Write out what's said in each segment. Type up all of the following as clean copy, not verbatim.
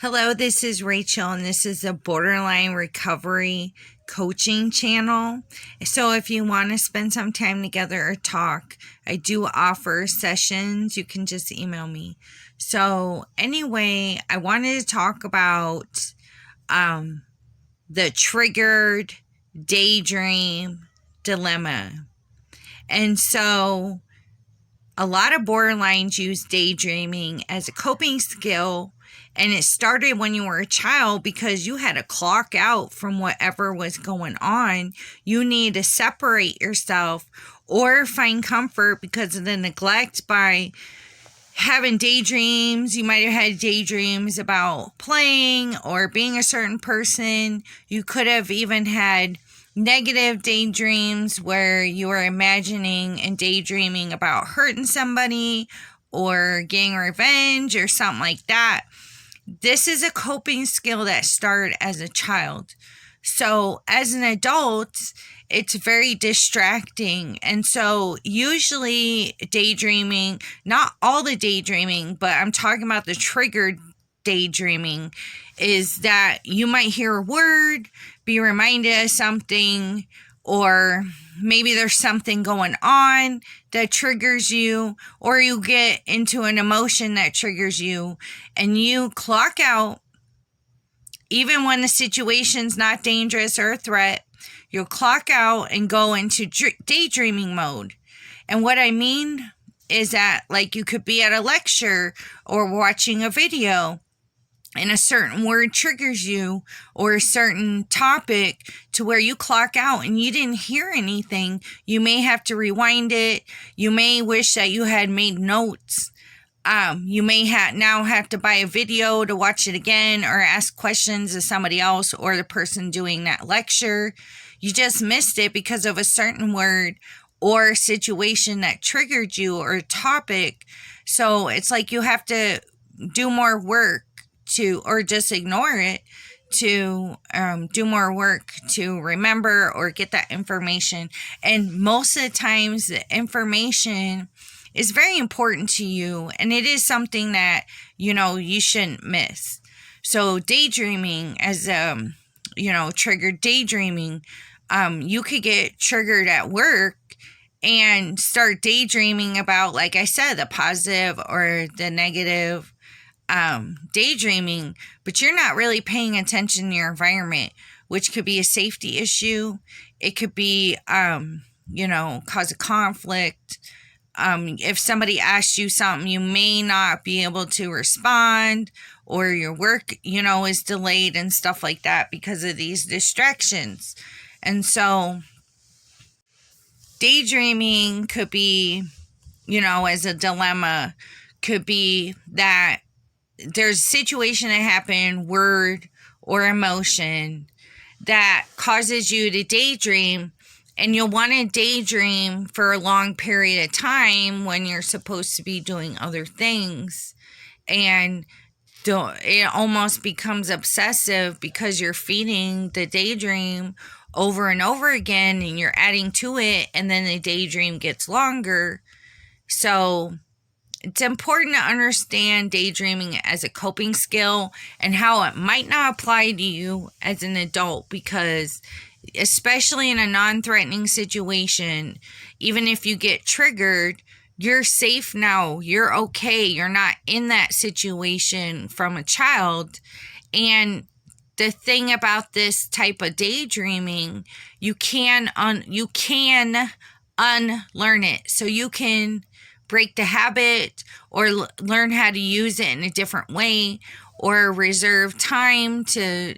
Hello, this is Rachel, and this is a borderline recovery coaching channel. So, if you want to spend some time together or talk, I do offer sessions. You can just email me. So, anyway, I wanted to talk about the triggered daydream dilemma. And so, a lot of borderlines use daydreaming as a coping skill, and it started when you were a child because you had to clock out from whatever was going on. You need to separate yourself or find comfort because of the neglect by having daydreams. You might have had daydreams about playing or being a certain person. You could have even had negative daydreams where you were imagining and daydreaming about hurting somebody or getting revenge or something like that. This is a coping skill that started as a child. So as an adult, it's very distracting. And so usually daydreaming, not all the daydreaming, but I'm talking about the triggered daydreaming, is that you might hear a word, be reminded of something, or maybe there's something going on that triggers you, or you get into an emotion that triggers you, and you clock out. Even when the situation's not dangerous or a threat, you'll clock out and go into daydreaming mode. And what I mean is that, like, you could be at a lecture or watching a video, and a certain word triggers you or a certain topic to where you clock out and you didn't hear anything. You may have to rewind it. You may wish that you had made notes. You may now have to buy a video to watch it again or ask questions of somebody else or the person doing that lecture. You just missed it because of a certain word or situation that triggered you or a topic. So it's like you have to do more work or just ignore it, to do more work to remember or get that information. And most of the times the information is very important to you, and it is something that you shouldn't miss. So daydreaming, as triggered daydreaming, you could get triggered at work and start daydreaming about, like I said, the positive or the negative daydreaming, but you're not really paying attention to your environment, which could be a safety issue. It could be, cause a conflict. If somebody asks you something, you may not be able to respond, or your work, is delayed and stuff like that because of these distractions. And so daydreaming could be, as a dilemma, could be that there's a situation that happened, word or emotion, that causes you to daydream, and you'll want to daydream for a long period of time when you're supposed to be doing other things. And it almost becomes obsessive because you're feeding the daydream over and over again, and you're adding to it, and then the daydream gets longer. So it's important to understand daydreaming as a coping skill and how it might not apply to you as an adult, because especially in a non-threatening situation, even if you get triggered, you're safe now. You're okay. You're not in that situation from a child. And the thing about this type of daydreaming, you can unlearn it. So you can break the habit or learn how to use it in a different way, or reserve time to,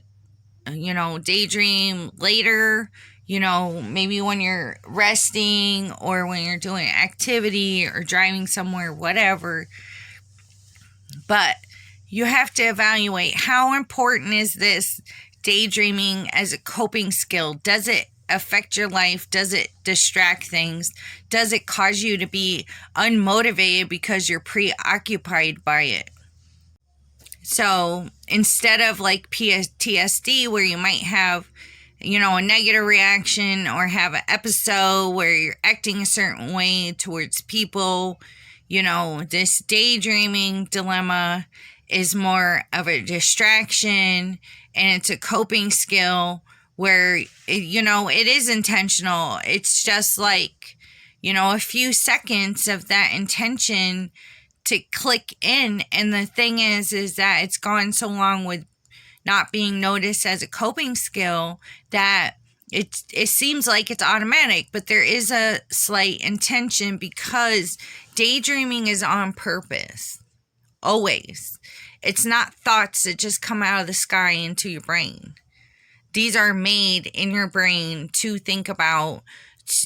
daydream later, maybe when you're resting or when you're doing activity or driving somewhere, whatever. But you have to evaluate, how important is this daydreaming as a coping skill? Does it affect your life? Does it distract things? Does it cause you to be unmotivated because you're preoccupied by it? So instead of like PTSD, where you might have, a negative reaction or have an episode where you're acting a certain way towards people, this daydreaming dilemma is more of a distraction, and it's a coping skill where, it is intentional. It's just like, a few seconds of that intention to click in. And the thing is that it's gone so long with not being noticed as a coping skill that it seems like it's automatic, but there is a slight intention, because daydreaming is on purpose. Always. It's not thoughts that just come out of the sky into your brain. These are made in your brain to think about,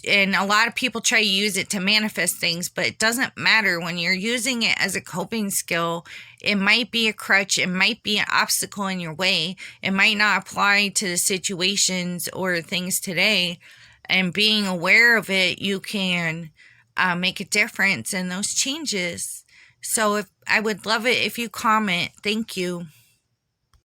and a lot of people try to use it to manifest things, but it doesn't matter. When you're using it as a coping skill, it might be a crutch, it might be an obstacle in your way, it might not apply to the situations or things today, and being aware of it, you can make a difference in those changes. So I would love it if you comment. Thank you.